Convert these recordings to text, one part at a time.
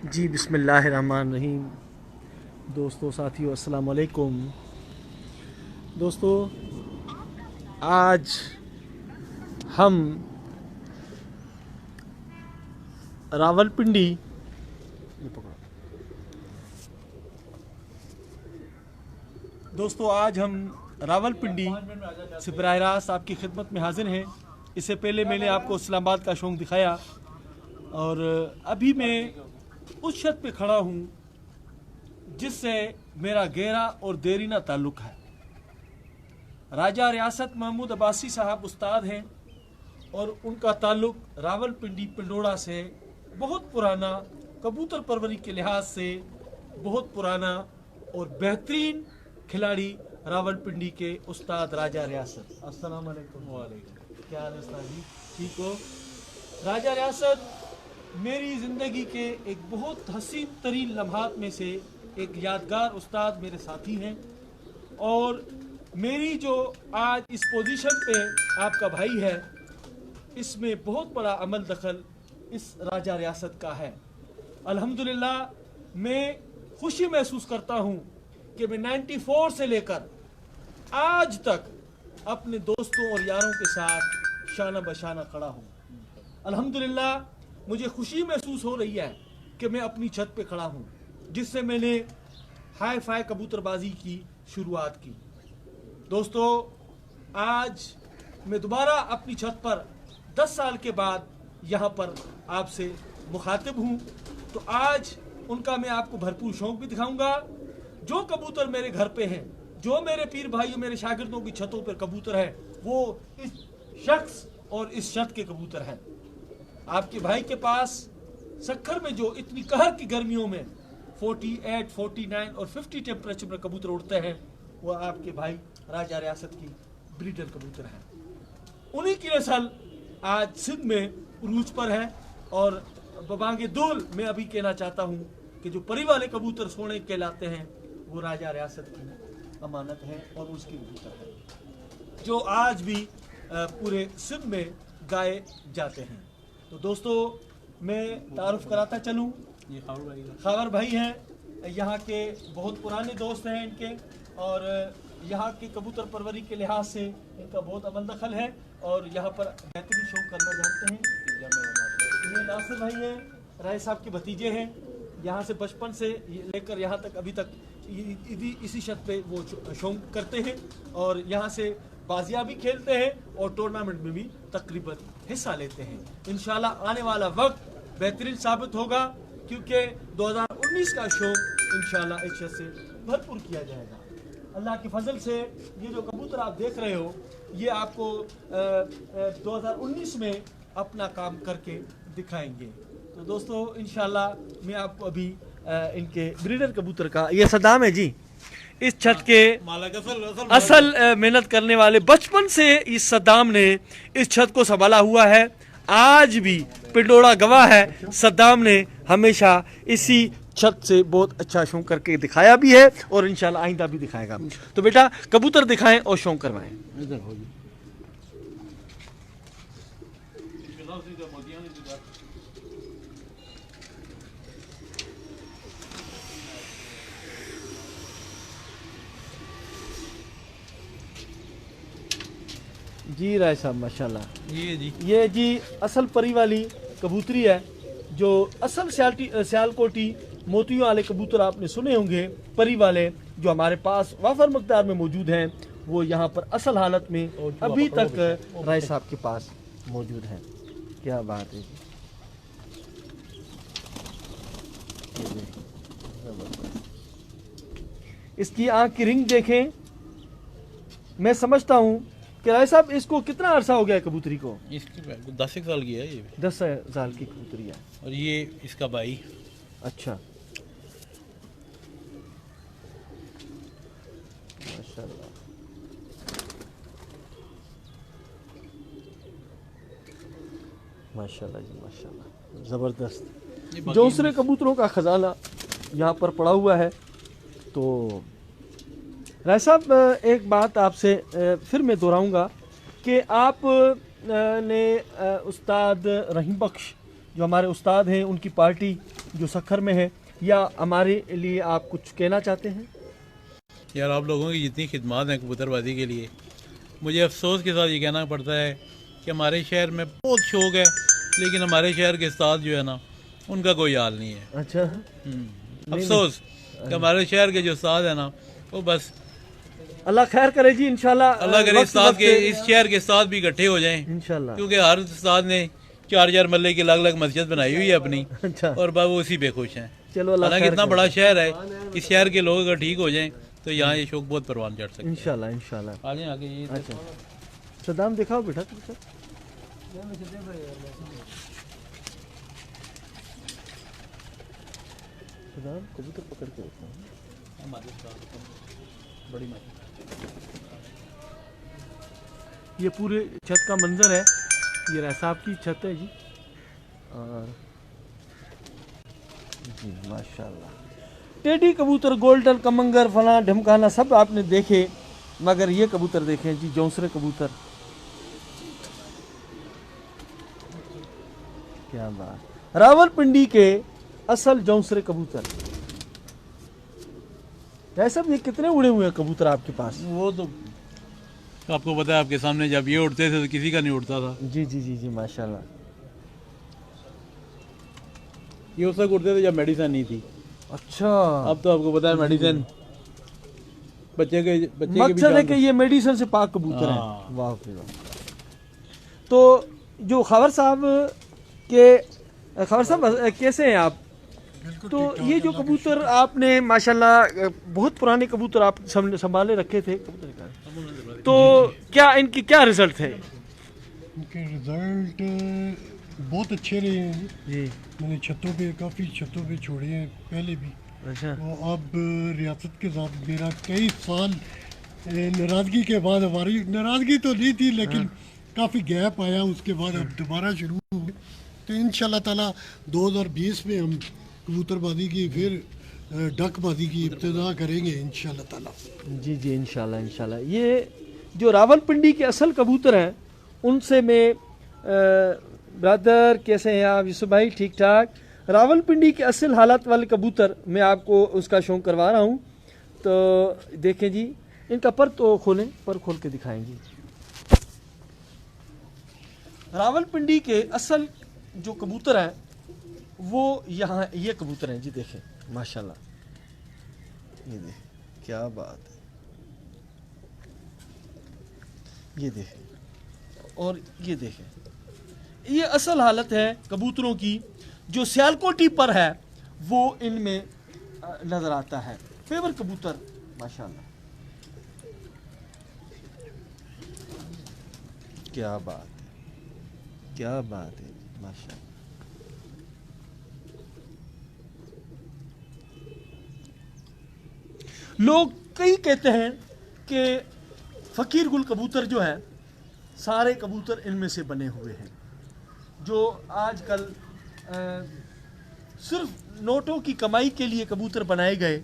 जी बिस्मिल्लाहिर्रहमानिर्रहीम। दोस्तों साथियों अस्सलाम वालेकुम। दोस्तों आज हम रावलपिंडी रावलपिंडी से बराह रास्त आपकी खिदमत में हाजिर हैं। इससे पहले मैंने आपको इस्लामाबाद का शौक दिखाया और अभी मैं उस छत पे खड़ा हूँ जिससे मेरा गहरा और देरीना ताल्लुक़ है। राजा रियासत महमूद अब्बासी साहब उस्ताद हैं और उनका ताल्लुक़ रावलपिंडी पिंडोरा से बहुत पुराना, कबूतर परवरी के लिहाज से बहुत पुराना और बेहतरीन खिलाड़ी रावलपिंडी के उस्ताद राजा रियासत। अस्सलाम वालेकुम। वालेकुम। क्या हाल है उस्ताद जी? ठीक हो? राजा रियासत मेरी ज़िंदगी के एक बहुत हसीन तरीन लम्हात में से एक यादगार उस्ताद मेरे साथी हैं और मेरी जो आज इस पोजीशन पे आपका भाई है, इसमें बहुत बड़ा अमल दखल इस राजा रियासत का है। अल्हम्दुलिल्लाह मैं खुशी महसूस करता हूँ कि मैं 94 से लेकर आज तक अपने दोस्तों और यारों के साथ शाना बशाना खड़ा हूँ। अल्हम्दुलिल्लाह मुझे खुशी महसूस हो रही है कि मैं अपनी छत पे खड़ा हूँ जिससे मैंने हाई फाई कबूतरबाजी की शुरुआत की। दोस्तों आज मैं दोबारा अपनी छत पर 10 साल के बाद यहाँ पर आपसे मुखातिब हूँ, तो आज उनका मैं आपको भरपूर शौक भी दिखाऊंगा। जो कबूतर मेरे घर पे हैं, जो मेरे पीर भाइयों मेरे शागिर्दों की छतों पर कबूतर है, वो इस शख्स और इस छत के कबूतर हैं। आपके भाई के पास सक्खर में जो इतनी कहर की गर्मियों में 48, 49 और 50 टेम्परेचर में कबूतर उड़ते हैं, वो आपके भाई राजा रियासत की ब्रीडर कबूतर हैं। उन्हीं की नस्ल आज सिंध में उरूज पर है और बबांगे दूल मैं अभी कहना चाहता हूँ कि जो परी वाले कबूतर सोने कहलाते हैं वो राजा रियासत की अमानत है और उसकी कबूतर है जो आज भी पूरे सिंध में गाए जाते हैं। तो दोस्तों मैं तारुफ कराता चलूँ, ये खावर भाई हैं, यहाँ के बहुत पुराने दोस्त हैं इनके और यहाँ की कबूतर परवरी के लिहाज से इनका बहुत अमल दखल है और यहाँ पर बेहतरीन शौक करना जानते हैं। ये नासिर भाई हैं, राय साहब के भतीजे हैं। यहाँ से बचपन से लेकर यहाँ तक अभी तक इसी छत पे वो शौक करते हैं और यहाँ से बाजियाँ भी खेलते हैं और टूर्नामेंट में भी तकरीबन हिस्सा लेते हैं। इंशाल्लाह आने वाला वक्त बेहतरीन साबित होगा क्योंकि 2019 का शौक इंशाल्लाह इस छत से भरपूर किया जाएगा। अल्लाह के फजल से ये जो कबूतर आप देख रहे हो ये आपको 2019 में अपना काम करके दिखाएंगे। तो दोस्तों इंशाल्लाह मैं आपको अभी इनके ब्रीडर कबूतर का, ये सद्दाम है जी, इस छत के असल मेहनत करने वाले, बचपन से इस सद्दाम ने इस छत को संभाला हुआ है। आज भी पिंडोरा गवाह है, सद्दाम ने हमेशा इसी छत से बहुत अच्छा शौक करके दिखाया भी है और इंशाल्लाह आइंदा भी दिखाएगा। तो बेटा कबूतर दिखाएं और शौक करवाएं। जी राय साहब माशाल्लाह, ये जी असल परी वाली कबूतरी है जो असल सियालकोटी मोतियों वाले कबूतर आपने सुने होंगे, परी वाले जो हमारे पास वाफर मकदार में मौजूद हैं, वो यहाँ पर असल हालत में अभी तक राय साहब के पास मौजूद हैं। क्या बात है जी, इसकी आँख की रिंग देखें। मैं समझता हूँ कि राय साहब इसको कितना अरसा हो गया कबूतरी को? इसकी 10 साल की है, ये 10 साल की कबूतरी है और ये इसका भाई। अच्छा माशाल्लाह, माशाल्लाह जी माशाल्लाह, ज़बरदस्त। दूसरे कबूतरों का खजाना यहाँ पर पड़ा हुआ है। तो राय साहब एक बात आपसे फिर मैं दोहराऊंगा कि आप ने उस्ताद रहीम बख्श जो हमारे उस्ताद हैं उनकी पार्टी जो सखर में है, या हमारे लिए आप कुछ कहना चाहते हैं? यार आप लोगों की जितनी खिदमत हैं कबूतरबाजी के लिए, मुझे अफसोस के साथ ये कहना पड़ता है कि हमारे शहर में बहुत शौक़ है, लेकिन हमारे शहर के उस्ताद जो है ना, उनका कोई हाल नहीं है। अच्छा, अफसोस कि हमारे शहर के जो उस्ताद है ना, वो बस अल्लाह खैर करे जी, इंशाल्लाह अल्लाह करे उस्ताद के इस शहर के उस्ताद भी इकट्ठे हो जाएं, इंशाल्लाह। क्योंकि हर उस्ताद ने 4-4 मल्ले की अलग अलग मस्जिद बनाई हुई है अपनी, अच्छा, और बस वो उसी पे खुश हैं। चलो अल्लाह हालांकि खैर इतना करे। बड़ा शहर है, इस शहर के लोग अगर ठीक हो जाएं तो यहाँ ये शौक बहुत परवान चढ़ सकते हैं। इंशाल्लाह इंशाल्लाह। आगे आगे ये अच्छा, सदाम दिखाओ बेटा तुम सर। सदाम कबूतर पकड़ के रखना। ये पूरे छत का मंजर है, ये रैसाब की छत है जी, और जी माशाल्लाह टेडी कबूतर, गोल्डन कमंगर, फला ढमकाना सब आपने देखे, मगर ये कबूतर देखें जी, जौंसरे कबूतर, क्या बात। रावलपिंडी के असल जौंसरे कबूतर। ऐसा ये कितने उड़े हुए हैं कबूतर आपके पास? वो तो आपको पता है, आपके सामने जब ये उड़ते थे तो किसी का नहीं उड़ता था। जी जी जी जी माशाल्लाह। ये उस वक्त उड़ते थे जब मेडिसिन नहीं थी। अच्छा, अब तो आपको पता है मेडिसिन बच्चे के मकसद है कि ये मेडिसिन से पाक कबूतर हैं। हाँ। वाह वाह। तो जो खबर साहब कैसे हैं आप? तो ये जो कबूतर आपने माशाल्लाह बहुत पुराने कबूतर आप संभाले रखे थे, तो क्या इनकी क्या रिजल्ट है? इनके रिजल्ट बहुत अच्छे रहे हैं जी। मैंने काफ़ी छतों पे छोड़े हैं पहले भी। अच्छा, तो अब रियासत के साथ मेरा कई साल नाराज़गी के बाद, हमारी नाराज़गी तो नहीं थी लेकिन काफ़ी गैप आया, उसके बाद अब दोबारा शुरू हुए। तो इंशाल्लाह ताला 2020 में हम कबूतरबाजी की फिर डकबाजी की इब्तिदा करेंगे इंशाल्लाह ताला। जी जी इंशाल्लाह इंशाल्लाह। ये जो रावलपिंडी के असल कबूतर हैं उनसे मैं ब्रदर कैसे हैं आप? यूसुफ भाई ठीक ठाक। रावलपिंडी के असल हालात वाले कबूतर मैं आपको उसका शौक करवा रहा हूँ। तो देखें जी, इनका पर तो खोलें, पर खोल के दिखाएंगे। रावलपिंडी के असल जो कबूतर हैं वो यहाँ ये कबूतर हैं जी, देखें माशाल्लाह, ये देखें क्या बात है, ये देखें, और ये देखें, ये असल हालत है कबूतरों की। जो सियालकोटी पर है वो इनमें नजर आता है। फेवर कबूतर माशाल्लाह, क्या बात है, क्या बात है माशाल्लाह। लोग कई कहते हैं कि फ़कीर गुल कबूतर जो है, सारे कबूतर इनमें से बने हुए हैं। जो आजकल सिर्फ नोटों की कमाई के लिए कबूतर बनाए गए,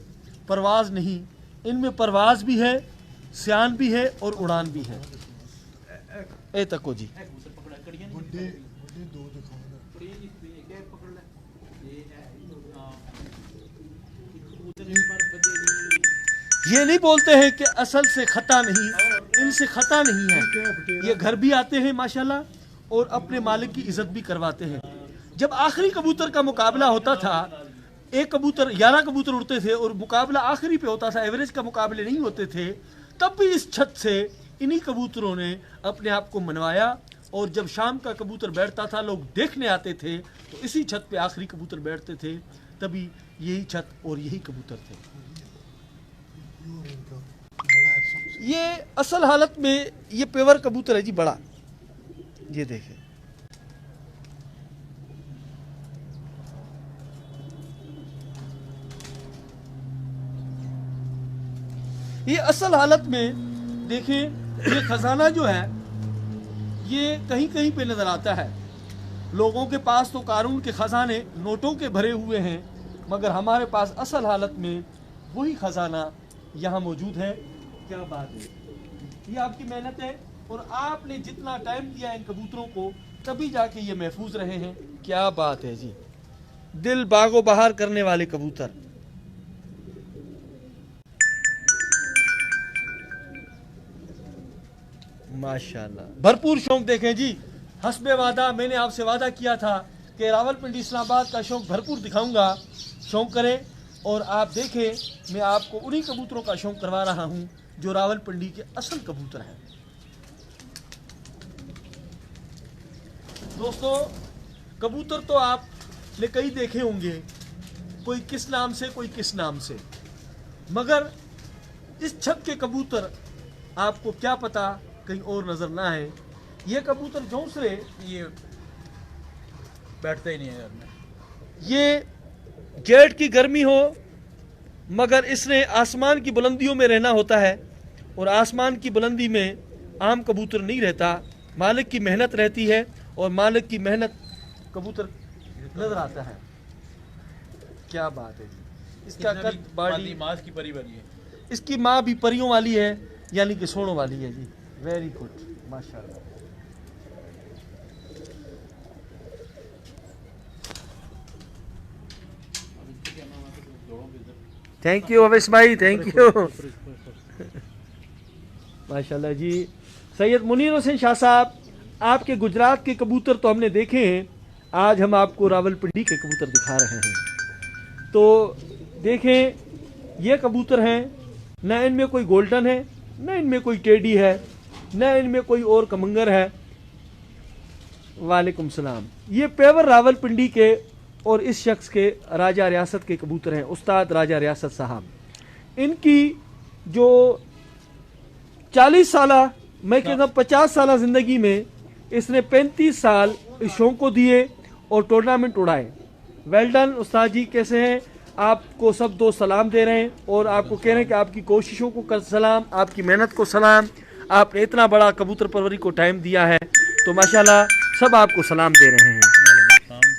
परवाज़ नहीं, इनमें परवाज़ भी है, सियान भी है और उड़ान भी है। ए तको जी, ये नहीं बोलते हैं कि असल से खता नहीं, इनसे खता नहीं है। ये घर भी आते हैं माशाल्लाह, और अपने मालिक की इज्जत भी करवाते हैं। जब आखिरी कबूतर का मुकाबला होता था, एक कबूतर 11 कबूतर उड़ते थे और मुकाबला आखिरी पे होता था, एवरेज का मुकाबले नहीं होते थे, तब भी इस छत से इन्हीं कबूतरों ने अपने आप को मनवाया। और जब शाम का कबूतर बैठता था, लोग देखने आते थे, तो इसी छत पे आखिरी कबूतर बैठते थे। तभी यही छत और यही कबूतर थे। ये असल हालत में ये पेवर कबूतर है जी, बड़ा, ये देखें, ये असल हालत में देखें। ये खजाना जो है ये कहीं कहीं पे नजर आता है। लोगों के पास तो कानून के खजाने नोटों के भरे हुए हैं, मगर हमारे पास असल हालत में वही खजाना यहाँ मौजूद है। क्या बात है, ये आपकी मेहनत है, और आपने जितना टाइम दिया इन कबूतरों को तभी जाके ये महफूज रहे हैं। क्या बात है जी, दिल बागो बहार करने वाले कबूतर। माशाल्लाह, भरपूर शौक देखें जी। हस्बे वादा, मैंने आपसे वादा किया था कि रावलपिंडी इस्लामाबाद का शौक भरपूर दिखाऊंगा। शौक करें और आप देखें, मैं आपको उन्हीं कबूतरों का शौक करवा रहा हूं जो रावलपिंडी के असल कबूतर हैं। दोस्तों, कबूतर तो आपने कई देखे होंगे, कोई किस नाम से कोई किस नाम से, मगर इस छत के कबूतर आपको क्या पता कहीं और नजर ना आए। ये कबूतर झोंसले, ये बैठता ही नहीं है घर में। ये गेट की गर्मी हो, मगर इसने आसमान की बुलंदियों में रहना होता है, और आसमान की बुलंदी में आम कबूतर नहीं रहता, मालिक की मेहनत रहती है, और मालिक की मेहनत कबूतर नजर आता है। क्या बात है जी, इसका कद बॉडी, मास की परी बनी है। इसकी माँ भी परियों वाली है, यानी कि सोनों वाली है जी। वेरी गुड, माशाल्लाह। थैंक यू अवैस भाई, थैंक यू। माशाल्लाह जी। सैयद मुनीर हुसैन शाह साहब, आपके गुजरात के कबूतर तो हमने देखे हैं, आज हम आपको रावलपिंडी के कबूतर दिखा रहे हैं। तो देखें, ये कबूतर हैं, न इनमें कोई गोल्डन है, न इनमें कोई टेडी है, न इनमें कोई और कमंगर है। वालेकुम सलाम। ये पेवर रावलपिंडी के और इस शख्स के राजा रियासत के कबूतर हैं, उस्ताद राजा रियासत साहब। इनकी जो 40 साला, मैं कहता हूँ 50 साला ज़िंदगी में इसने 35 साल इस शौक को दिए और टूर्नामेंट उड़ाए। वेल डन उस्ताद जी, कैसे हैं? आपको सब दोस्त सलाम दे रहे हैं और आपको कह रहे हैं कि आपकी कोशिशों को सलाम, आपकी मेहनत को सलाम। आपने इतना बड़ा कबूतर परवरी को टाइम दिया है, तो माशाल्लाह सब आपको सलाम दे रहे हैं।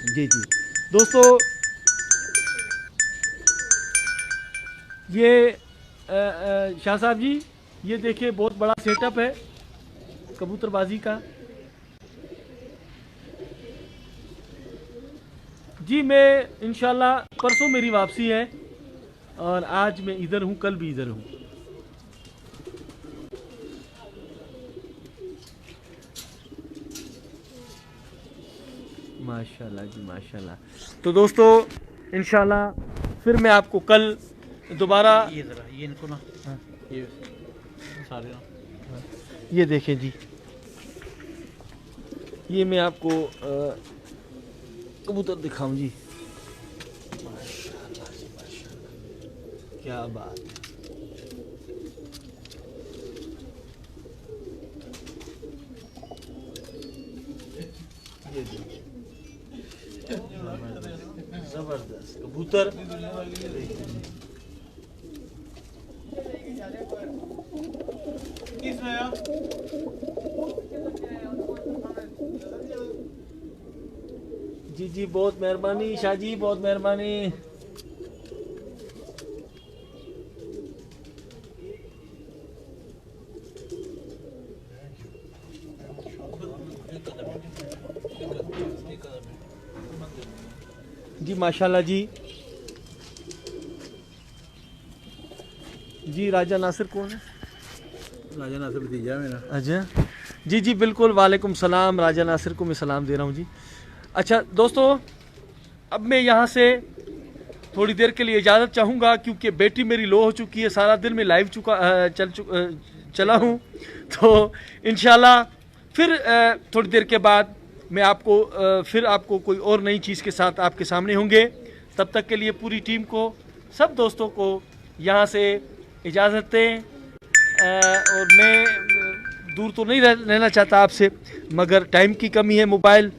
जी जी दोस्तों, ये शाह साहब जी, ये देखिए बहुत बड़ा सेटअप है कबूतरबाजी का। जी मैं इंशाल्लाह, परसों मेरी वापसी है और आज मैं इधर हूँ, कल भी इधर हूँ। माशाल्लाह जी, माशाल्लाह। तो दोस्तों इंशाल्लाह फिर मैं आपको कल दोबारा, ये जरा ये इनको ना, ये सारे ना, ये देखें जी, ये मैं आपको कबूतर दिखाऊं जी। माशाल्लाह जी, माशाल्लाह, क्या बात है। ये देखिए, जबरदस्त कबूतर। जी जी बहुत मेहरबानी शाह जी, बहुत मेहरबानी। जी माशाल्लाह जी। जी राजा नासिर कौन है? राजा नासिर भतीजा है मेरा। अच्छा जी जी बिल्कुल, वालेकुम सलाम। राजा नासिर को मैं सलाम दे रहा हूँ जी। अच्छा दोस्तों, अब मैं यहाँ से थोड़ी देर के लिए इजाज़त चाहूँगा, क्योंकि बैटरी मेरी लो हो चुकी है। सारा दिन मैं लाइव चला हूँ, तो इंशाल्लाह फिर थोड़ी देर के बाद मैं आपको फिर आपको कोई और नई चीज़ के साथ आपके सामने होंगे। तब तक के लिए पूरी टीम को, सब दोस्तों को यहाँ से इजाज़त दें। और मैं दूर तो नहीं रहना चाहता आपसे, मगर टाइम की कमी है। मोबाइल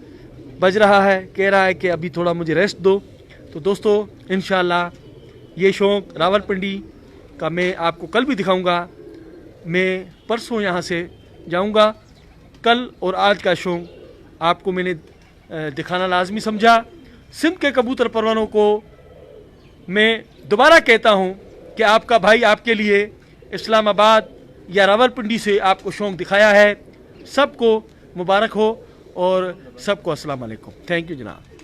बज रहा है, कह रहा है कि अभी थोड़ा मुझे रेस्ट दो। तो दोस्तों इंशाल्लाह ये शौक रावलपिंडी का मैं आपको कल भी दिखाऊंगा। मैं परसों यहाँ से जाऊँगा। कल और आज का शौक आपको मैंने दिखाना लाजमी समझा। सिंध के कबूतर परवानों को मैं दोबारा कहता हूँ कि आपका भाई आपके लिए इस्लामाबाद या रावलपिंडी से आपको शौक दिखाया है। सबको मुबारक हो और सबको अस्सलाम वालेकुम। थैंक यू जनाब।